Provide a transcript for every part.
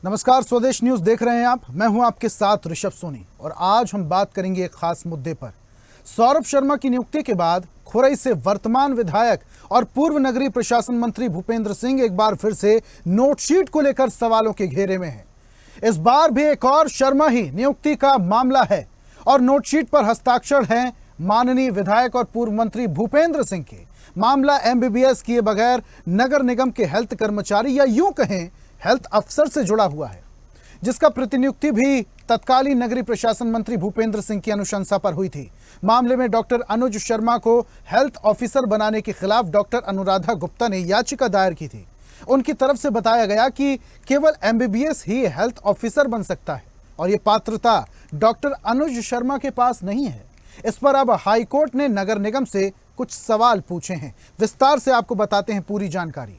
नमस्कार, स्वदेश न्यूज देख रहे हैं आप। मैं हूं आपके साथ ऋषभ सोनी और आज हम बात करेंगे एक खास मुद्दे पर। सौरभ शर्मा की नियुक्ति के बाद खुरई से वर्तमान विधायक और पूर्व नगरीय प्रशासन मंत्री भूपेंद्र सिंह एक बार फिर से नोटशीट को लेकर सवालों के घेरे में हैं। इस बार भी एक और शर्मा ही नियुक्ति का मामला है और नोटशीट पर हस्ताक्षर हैं माननीय विधायक और पूर्व मंत्री भूपेंद्र सिंह के। मामला एमबीबीएस किए बगैर नगर निगम के हेल्थ कर्मचारी या यूं कहें हेल्थ अफसर से जुड़ा हुआ है, जिसका प्रतिनियुक्ति भी तत्कालीन नगरीय प्रशासन मंत्री भूपेंद्र सिंह की अनुशंसा पर हुई थी। मामले में डॉक्टर अनुज शर्मा को हेल्थ ऑफिसर बनाने के खिलाफ डॉक्टर अनुराधा गुप्ता ने याचिका दायर की थी। उनकी तरफ से बताया गया कि केवल एमबीबीएस ही हेल्थ ऑफिसर बन सकता है और ये पात्रता डॉक्टर अनुज शर्मा के पास नहीं है। इस पर अब हाईकोर्ट ने नगर निगम से कुछ सवाल पूछे हैं। विस्तार से आपको बताते हैं पूरी जानकारी।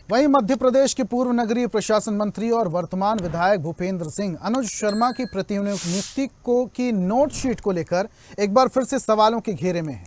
वहीं मध्य प्रदेश के पूर्व नगरीय प्रशासन मंत्री और वर्तमान विधायक भूपेंद्र सिंह अनुज शर्मा की प्रतिनियुक्ति की नोटशीट को लेकर एक बार फिर से सवालों के घेरे में हैं।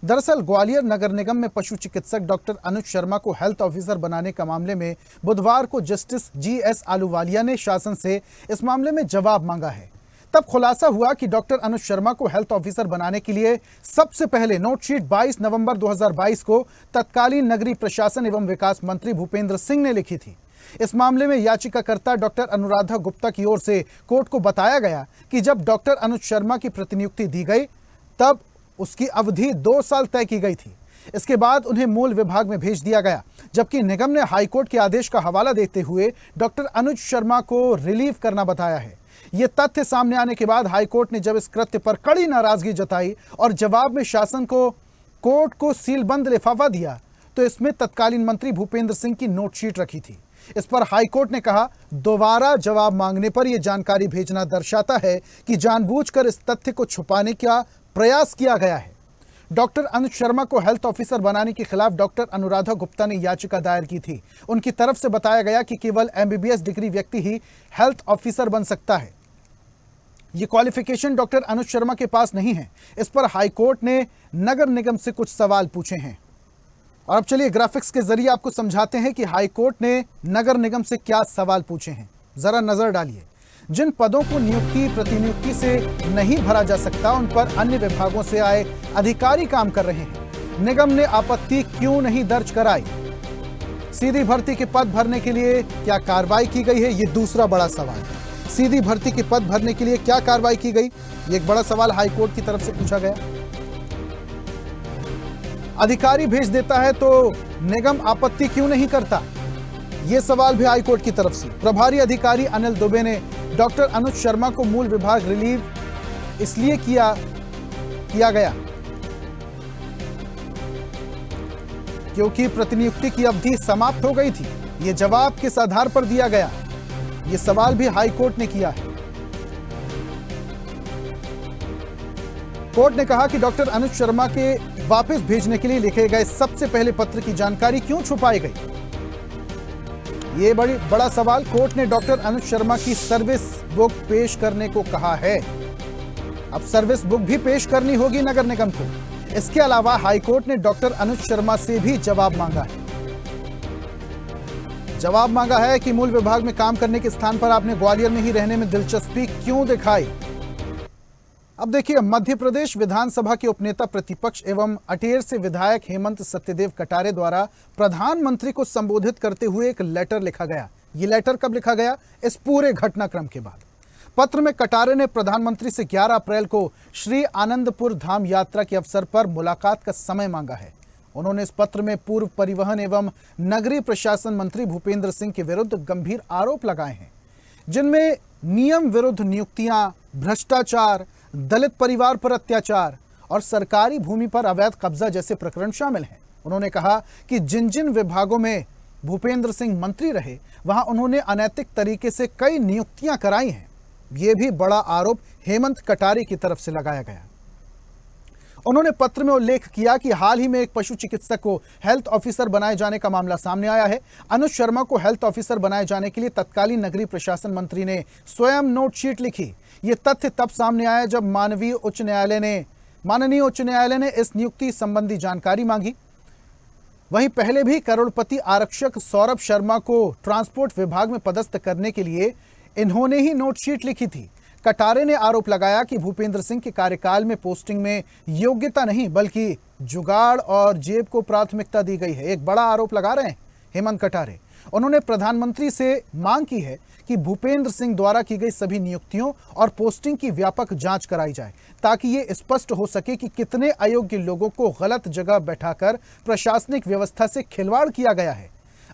दरअसल ग्वालियर नगर निगम में पशु चिकित्सक डॉक्टर अनुज शर्मा को हेल्थ ऑफिसर बनाने का मामले में बुधवार को जस्टिस जीएस आलूवालिया ने शासन से इस मामले में जवाब मांगा है। तब खुलासा हुआ कि डॉक्टर अनुज शर्मा को हेल्थ ऑफिसर बनाने के लिए सबसे पहले नोटशीट 22 नवंबर 2022 को तत्कालीन नगरीय प्रशासन एवं विकास मंत्री भूपेंद्र सिंह ने लिखी थी। इस मामले में याचिकाकर्ता डॉक्टर अनुराधा गुप्ता की ओर से कोर्ट को बताया गया कि जब डॉक्टर अनुज शर्मा की प्रतिनियुक्ति दी गई तब उसकी अवधि 2 साल तय की गई थी। इसके बाद उन्हें मूल विभाग में भेज दिया गया, जबकि निगम ने हाईकोर्ट के आदेश का हवाला देते हुए डॉक्टर अनुज शर्मा को रिलीव करना बताया है। ये तथ्य सामने आने के बाद हाईकोर्ट ने जब इस कृत्य पर कड़ी नाराजगी जताई और जवाब में शासन को कोर्ट को सीलबंद लिफाफा दिया, तो इसमें तत्कालीन मंत्री भूपेंद्र सिंह की नोटशीट रखी थी। इस पर हाईकोर्ट ने कहा, दोबारा जवाब मांगने पर यह जानकारी भेजना दर्शाता है कि जानबूझकर इस तथ्य को छुपाने का प्रयास किया गया है। डॉक्टर अनुज शर्मा को हेल्थ ऑफिसर बनाने के खिलाफ डॉक्टर अनुराधा गुप्ता ने याचिका दायर की थी। उनकी तरफ से बताया गया कि केवल एमबीबीएस डिग्री व्यक्ति ही हेल्थ ऑफिसर बन सकता है। ये क्वालिफिकेशन डॉक्टर अनुज शर्मा के पास नहीं है। इस पर हाईकोर्ट ने नगर निगम से कुछ सवाल पूछे हैं और अब चलिए ग्राफिक्स के जरिए आपको समझाते हैं कि हाईकोर्ट ने नगर निगम से क्या सवाल पूछे हैं। जरा नजर डालिए। जिन पदों को नियुक्ति प्रतिनियुक्ति से नहीं भरा जा सकता, उन पर अन्य विभागों से आए अधिकारी काम कर रहे हैं। निगम ने आपत्ति क्यों नहीं दर्ज कराई? सीधी भर्ती के पद भरने के लिए क्या कार्रवाई की गई है? ये दूसरा बड़ा सवाल है। सीधी भर्ती के पद भरने के लिए क्या कार्रवाई की गई? ये एक बड़ा सवाल हाईकोर्ट की तरफ से पूछा गया। अधिकारी भेज देता है तो निगम आपत्ति क्यों नहीं करता? ये सवाल भी हाईकोर्ट की तरफ से। प्रभारी अधिकारी अनिल दुबे ने डॉक्टर अनुज शर्मा को मूल विभाग रिलीव इसलिए किया गया क्योंकि प्रतिनियुक्ति की अवधि समाप्त हो गई थी। ये जवाब किस आधार पर दिया गया? ये सवाल भी हाईकोर्ट ने किया है। कोर्ट ने कहा कि डॉक्टर अनुज शर्मा के वापस भेजने के लिए लिखे गए सबसे पहले पत्र की जानकारी क्यों छुपाई गई? ये बड़ा सवाल। कोर्ट ने डॉक्टर अनुज शर्मा की सर्विस बुक पेश करने को कहा है। अब सर्विस बुक भी पेश करनी होगी नगर निगम को। इसके अलावा हाईकोर्ट ने डॉक्टर अनुज शर्मा से भी जवाब मांगा है। जवाब मांगा है कि मूल विभाग में काम करने के स्थान पर आपने ग्वालियर में ही रहने में दिलचस्पी क्यों दिखाई? अब देखिए, मध्य प्रदेश विधानसभा के उपनेता प्रतिपक्ष एवं अटेर से विधायक हेमंत सत्यदेव कटारे द्वारा प्रधानमंत्री को संबोधित करते हुए एक लेटर लिखा गया। ये लेटर कब लिखा गया? इस पूरे घटनाक्रम के बाद। पत्र में कटारे ने प्रधानमंत्री से 11 अप्रैल को श्री आनंदपुर धाम यात्रा के अवसर पर मुलाकात का समय मांगा है। उन्होंने इस पत्र में पूर्व परिवहन एवं नगरीय प्रशासन मंत्री भूपेंद्र सिंह के विरुद्ध गंभीर आरोप लगाए हैं, जिनमें नियम विरुद्ध नियुक्तियां, भ्रष्टाचार, दलित परिवार पर अत्याचार और सरकारी भूमि पर अवैध कब्जा जैसे प्रकरण शामिल हैं। उन्होंने कहा कि जिन जिन विभागों में भूपेंद्र सिंह मंत्री रहे, वहां उन्होंने अनैतिक तरीके से कई नियुक्तियां कराई हैं। ये भी बड़ा आरोप हेमंत कटारे की तरफ से लगाया गया। उन्होंने पत्र में उल्लेख किया कि हाल ही में एक पशु चिकित्सक को हेल्थ ऑफिसर बनाए जाने का मामला सामने आया है। अनुज शर्मा को हेल्थ ऑफिसर बनाए जाने के लिए तत्कालीन नगरीय प्रशासन मंत्री ने स्वयं नोटशीट लिखी। ये तथ्य तब सामने आया जब माननीय उच्च न्यायालय ने इस नियुक्ति संबंधी जानकारी मांगी। वहीं पहले भी करोड़पति आरक्षक सौरभ शर्मा को ट्रांसपोर्ट विभाग में पदस्थ करने के लिए इन्होंने ही नोटशीट लिखी थी। कटारे ने आरोप लगाया कि भूपेंद्र सिंह के कार्यकाल में पोस्टिंग में योग्यता नहीं बल्कि जुगाड़ और जेब को प्राथमिकता दी गई है। एक बड़ा आरोप लगा रहे हैं हेमंत कटारे। उन्होंने प्रधानमंत्री से मांग की है कि भूपेंद्र सिंह द्वारा की गई सभी नियुक्तियों और पोस्टिंग की व्यापक जांच कराई जाए ताकि ये स्पष्ट हो सके कि कितने अयोग्य लोगों को गलत जगह बैठाकर प्रशासनिक व्यवस्था से खिलवाड़ किया गया है।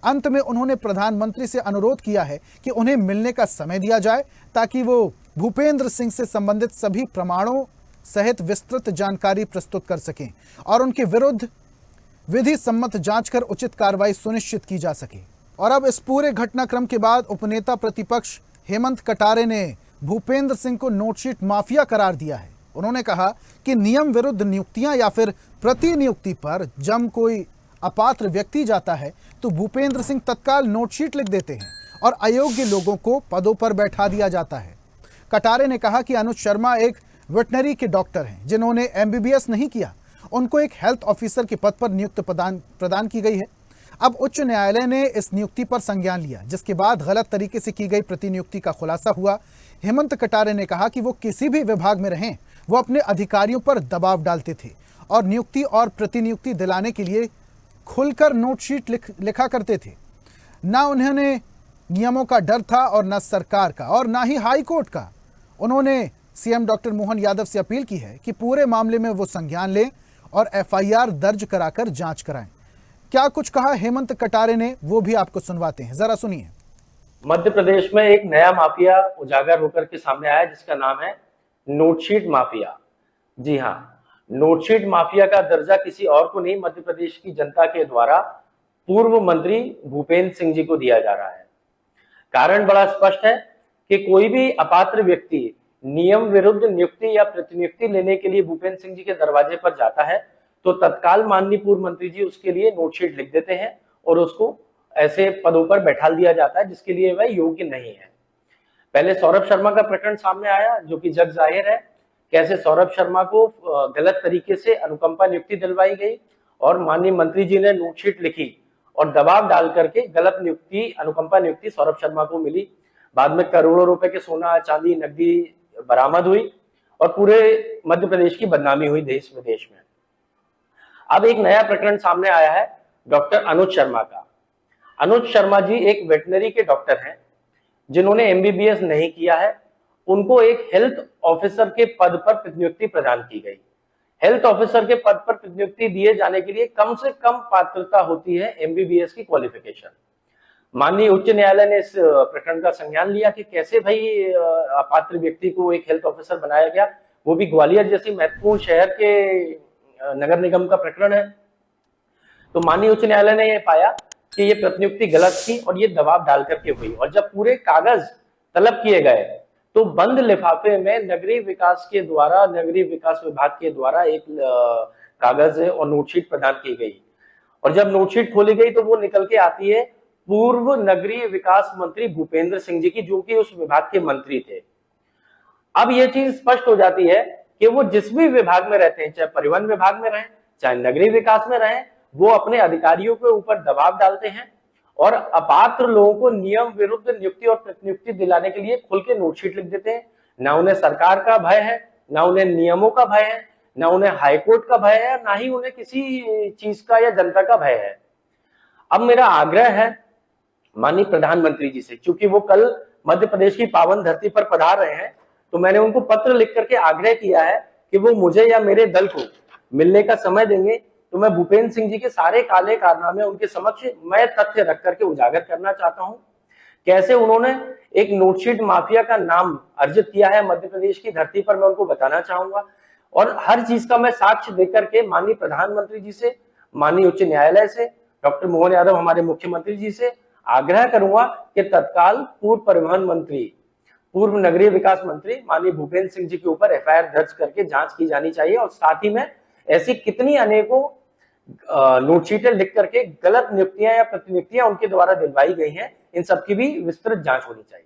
अंत में उन्होंने प्रधानमंत्री से अनुरोध किया है कि उन्हें मिलने का समय दिया जाए ताकि वो भूपेंद्र सिंह से संबंधित सभी प्रमाणों सहित विस्तृत जानकारी प्रस्तुत कर सकें और उनके विरुद्ध विधि सम्मत जांच कर उचित कार्रवाई सुनिश्चित की जा सके। और अब इस पूरे घटनाक्रम के बाद उपनेता प्रतिपक्ष हेमंत कटारे ने भूपेंद्र सिंह को नोटशीट माफिया करार दिया है। उन्होंने कहा कि नियम विरुद्ध नियुक्तियां या फिर प्रतिनियुक्ति पर जब कोई अपात्र व्यक्ति जाता है तो भूपेंद्र सिंह तत्काल नोटशीट लिख देते हैं और अयोग्य लोगों को पदों पर बैठा दिया जाता है। कटारे ने कहा कि अनुज शर्मा एक वेटनरी के डॉक्टर हैं जिन्होंने एमबीबीएस नहीं किया। उनको एक हेल्थ ऑफिसर के पद पर नियुक्ति प्रदान की गई है। अब उच्च न्यायालय ने इस नियुक्ति पर संज्ञान लिया जिसके बाद गलत तरीके से की गई प्रतिनियुक्ति का खुलासा हुआ। हेमंत कटारे ने कहा कि वो किसी भी विभाग में रहें वो अपने अधिकारियों पर दबाव डालते थे और नियुक्ति और प्रतिनियुक्ति दिलाने के लिए खुलकर नोटशीट लिखा करते थे। ना उन्होंने नियमों का डर था और न सरकार का और ना ही हाई कोर्ट का। उन्होंने सीएम डॉक्टर मोहन यादव से अपील की है कि पूरे मामले में वो संज्ञान लें और एफआईआर दर्ज कराकर जांच कराएं। क्या कुछ कहा हेमंत कटारे ने वो भी आपको सुनवाते हैं, जरा सुनिए। मध्य प्रदेश में एक नया माफिया उजागर होकर के सामने आया जिसका नाम है नोटशीट माफिया। जी हाँ, नोटशीट माफिया का दर्जा किसी और को नहीं, मध्य प्रदेश की जनता के द्वारा पूर्व मंत्री भूपेंद्र सिंह जी को दिया जा रहा है। कारण बड़ा स्पष्ट है कि कोई भी अपात्र व्यक्ति नियम विरुद्ध नियुक्ति या प्रतिनियुक्ति लेने के लिए भूपेंद्र सिंह जी के दरवाजे पर जाता है तो तत्काल माननीय पूर्व मंत्री जी उसके लिए नोटशीट लिख देते हैं और उसको ऐसे पदों पर बैठा दिया जाता है जिसके लिए वह योग्य नहीं है। पहले सौरभ शर्मा का प्रकरण सामने आया जो कि जग जाहिर है कैसे सौरभ शर्मा को गलत तरीके से अनुकंपा नियुक्ति दिलवाई गई और माननीय मंत्री जी ने नोटशीट लिखी और दबाव डाल करके गलत नियुक्ति अनुकंपा नियुक्ति सौरभ शर्मा को मिली। बाद में करोड़ों रुपए के सोना चांदी नकदी बरामद हुई और पूरे मध्य प्रदेश की बदनामी हुई देश विदेश में। अब एक नया प्रकरण सामने आया है डॉक्टर अनुज शर्मा का। अनुज शर्मा जी एक वेटनरी के डॉक्टर हैं जिन्होंने एमबीबीएस नहीं किया है। उनको एक हेल्थ ऑफिसर के पद पर प्रतिनियुक्ति प्रदान की गई। हेल्थ ऑफिसर के पद पर प्रतिनियुक्ति दिए जाने के लिए कम से कम पात्रता होती है एमबीबीएस की क्वालिफिकेशन। माननीय उच्च न्यायालय ने इस प्रकरण का संज्ञान लिया कि कैसे भाई अपात्र व्यक्ति को एक हेल्थ ऑफिसर बनाया गया, वो भी ग्वालियर जैसी महत्वपूर्ण शहर के नगर निगम का प्रकरण है। तो माननीय उच्च न्यायालय ने यह पाया कि ये प्रतिनियुक्ति गलत थी और ये दबाव डाल करके हुई और जब पूरे कागज तलब किए गए तो बंद लिफाफे में नगरीय विकास विभाग के द्वारा एक कागज और नोटशीट प्रदान की गई और जब नोटशीट खोली गई तो वो निकल के आती है पूर्व नगरीय विकास मंत्री भूपेंद्र सिंह जी की, जो कि उस विभाग के मंत्री थे। अब यह चीज स्पष्ट हो जाती है कि वो जिस भी विभाग में रहते हैं, चाहे परिवहन विभाग में रहें चाहे नगरीय विकास में रहें, वो अपने अधिकारियों के ऊपर दबाव डालते हैं और अपात्र लोगों को नियम विरुद्ध नियुक्ति और प्रतिनियुक्ति दिलाने के लिए खुल के नोटशीट लिख देते हैं। ना उन्हें सरकार का भय है, ना उन्हें नियमों का भय है, ना उन्हें हाईकोर्ट का भय है, ना ही उन्हें किसी चीज का या जनता का भय है। अब मेरा आग्रह है माननीय प्रधानमंत्री जी से, क्योंकि वो कल मध्य प्रदेश की पावन धरती पर पधार रहे हैं, तो मैंने उनको पत्र लिख करके आग्रह किया है कि वो मुझे या मेरे दल को मिलने का समय देंगे तो मैं भूपेंद्र सिंह जी के सारे काले कारनामे उनके समक्ष मैं तथ्य रख करके उजागर करना चाहता हूं। कैसे उन्होंने एक नोटशीट माफिया का नाम अर्जित किया है मध्य प्रदेश की धरती पर, मैं उनको बताना चाहूंगा और हर चीज का मैं साक्ष्य देकर के माननीय प्रधानमंत्री जी से, माननीय उच्च न्यायालय से, डॉक्टर मोहन यादव हमारे मुख्यमंत्री जी से आग्रह करूंगा कि तत्काल पूर्व परिवहन मंत्री, पूर्व नगरीय विकास मंत्री माननीय भूपेंद्र सिंह जी के ऊपर एफआईआर दर्ज करके जांच की जानी चाहिए और साथ ही में ऐसी कितनी अनेकों नोटशीटें लिख करके गलत नियुक्तियां या प्रतिनियुक्तियां उनके द्वारा दिलवाई गई हैं, इन सबकी भी विस्तृत जांच होनी चाहिए।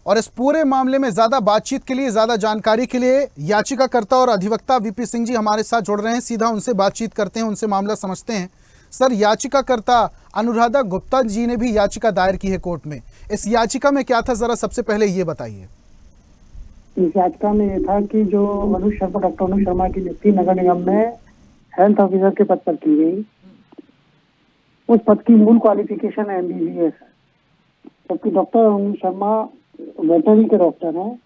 और इस पूरे मामले में ज्यादा बातचीत के लिए, ज्यादा जानकारी के लिए याचिकाकर्ता और अधिवक्ता वीपी सिंह जी हमारे साथ जुड़ रहे हैं। सीधा उनसे बातचीत करते हैं, उनसे मामला समझते हैं। सर, याचिकाकर्ता अनुराधा गुप्ता जी ने भी याचिका दायर की है कोर्ट में। इस याचिका में क्या था, जरा सबसे पहले ये बताइए। इस याचिका में ये था कि जो डॉक्टर अनु शर्मा की नियुक्ति नगर निगम में हेल्थ ऑफिसर के पद पर की गई, उस पद की मूल क्वालिफिकेशन MBBS है, जबकि डॉक्टर अनु शर्मा वेटनरी के डॉक्टर हैं,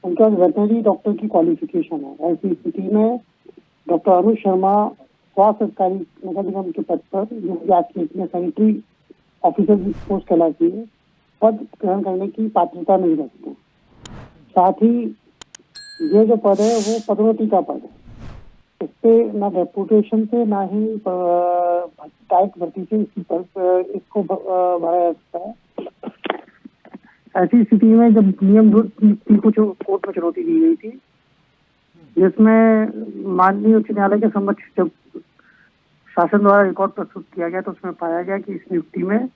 उनके पास वेटनरी डॉक्टर की क्वालिफिकेशन है। ऐसी स्थिति में डॉक्टर अनु शर्मा स्वास्थ्य अधिकारी नगर निगम के पद पर, जो आज के इसमें सैनिटरी ऑफिसर की पोस्ट कहलाती है, पद ग्रहण करने की पात्रता नहीं रखते। साथ ही ये जो पद है वो पदोन्नति का पद है, इस पे ना डेपुटेशन से ना ही डायरेक्ट भर्ती से इसको भरा जा सकता है। ऐसी स्थिति में जब नियम को कोर्ट में चुनौती दी गई थी, जिसमें माननीय उच्च न्यायालय के समक्ष जब शासन द्वारा रिकॉर्ड प्रस्तुत किया गया, तो उसमें पाया गया कि इस नियुक्ति में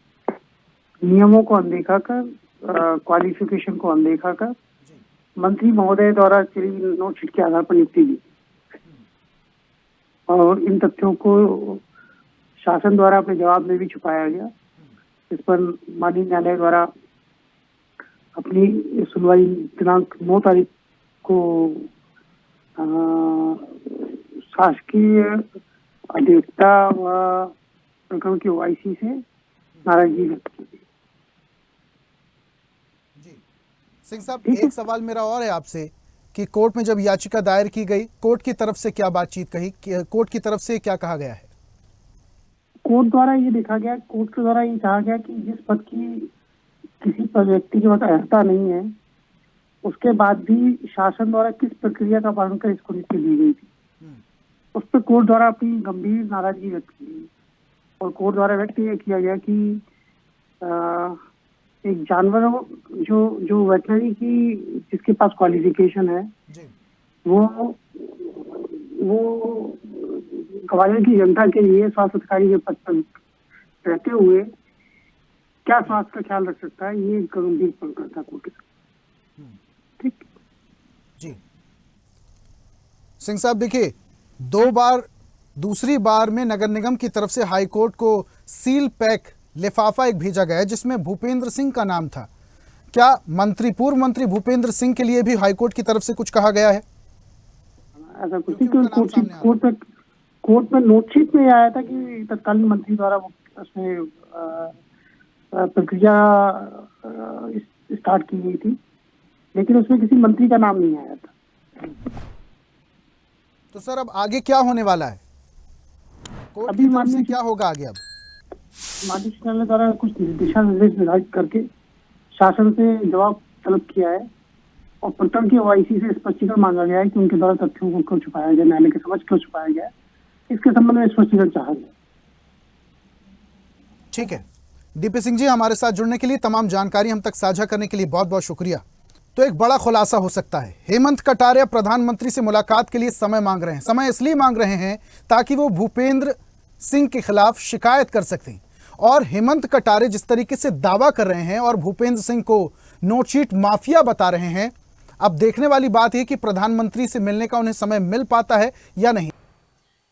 नियमों को अनदेखा कर, क्वालिफिकेशन को अनदेखा कर मंत्री महोदय द्वारा चली नोटशीट के आधार पर नियुक्ति की, और इन तथ्यों को शासन द्वारा अपने जवाब में भी छुपाया गया। इस पर माननीय न्यायालय द्वारा अपनी सुनवाई दिनांक 9 तारीख को शासकीय अधिवक्ता व प्रकरण की OIC से नाराजगी व्यक्त की। जी सिंह साहब, एक सवाल मेरा और है आपसे कि कोर्ट में जब याचिका दायर की गई, कोर्ट की तरफ से क्या बातचीत कही, कोर्ट की तरफ से क्या कहा गया है? कोर्ट द्वारा ये देखा गया, कोर्ट के द्वारा ये कहा गया कि जिस पद की किसी व्यक्ति के पास अर्हता नहीं है, उसके बाद भी शासन द्वारा किस प्रक्रिया का पालन कर इसको नियुक्ति दी गई थी, उस पर कोर्ट द्वारा अपनी गंभीर नाराजगी व्यक्त की गई। और कोर्ट द्वारा व्यक्त ये किया गया कि एक जानवर जो वेटनरी की जिसके पास क्वालिफिकेशन है, वो ग्वालियर की जनता के लिए स्वास्थ्य अधिकारी के पद पर रहते हुए क्या स्वास्थ्य का ख्याल रख सकता है, ये गंभीर प्रकरण था कोर्ट का। ठीक जी सिंह साहब, देखिए 2 बार, दूसरी बार में नगर निगम की तरफ से हाई कोर्ट को सील पैक लिफाफा एक भेजा गया है जिसमें भूपेंद्र सिंह का नाम था। क्या पूर्व मंत्री भूपेंद्र सिंह के लिए भी हाई कोर्ट की तरफ से कुछ कहा गया है? ऐसा कुछ कोर्ट में नोटशीट में आया था कि तत्कालीन मंत्री द्वारा उसमें प्रक्रिया स्टार्ट की गई थी, लेकिन उसमें किसी मंत्री का नाम नहीं आया था। तो सर, अब आगे क्या होने वाला है? कोर्ट की तरफ से क्या होगा आगे? अब माननीय न्यायालय द्वारा कुछ दिशा निर्देश निर्धारित करके शासन से जवाब तलब किया है, और प्रकरण की OIC से स्पष्टीकरण मांगा गया है कि उनके द्वारा तथ्यों को क्यों छुपाया गया, न्यायालय के समझ क्यों छुपाया गया, इसके संबंध में स्पष्टीकरण चाहा गया। ठीक है, DP सिंह जी, हमारे साथ जुड़ने के लिए, तमाम जानकारी हम तक साझा करने के लिए बहुत बहुत शुक्रिया। तो एक बड़ा खुलासा हो सकता है। हेमंत कटारिया प्रधानमंत्री से मुलाकात के लिए समय मांग रहे हैं। समय इसलिए मांग रहे हैं ताकि वो भूपेंद्र सिंह के खिलाफ शिकायत कर सकते हैं। और हेमंत कटारिया जिस तरीके से दावा कर रहे हैं और भूपेंद्र सिंह को नोटशीट माफिया बता रहे हैं, अब देखने वाली बात है कि प्रधानमंत्री से मिलने का उन्हें समय मिल पाता है या नहीं।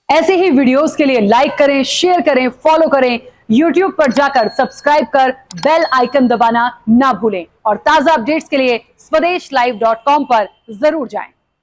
ऐसे ही वीडियोस के लिए लाइक करें, शेयर करें, फॉलो करें, YouTube पर जाकर सब्सक्राइब कर बेल आइकन दबाना ना भूलें, और ताजा अपडेट्स के लिए SwadeshLive.com पर जरूर जाएं।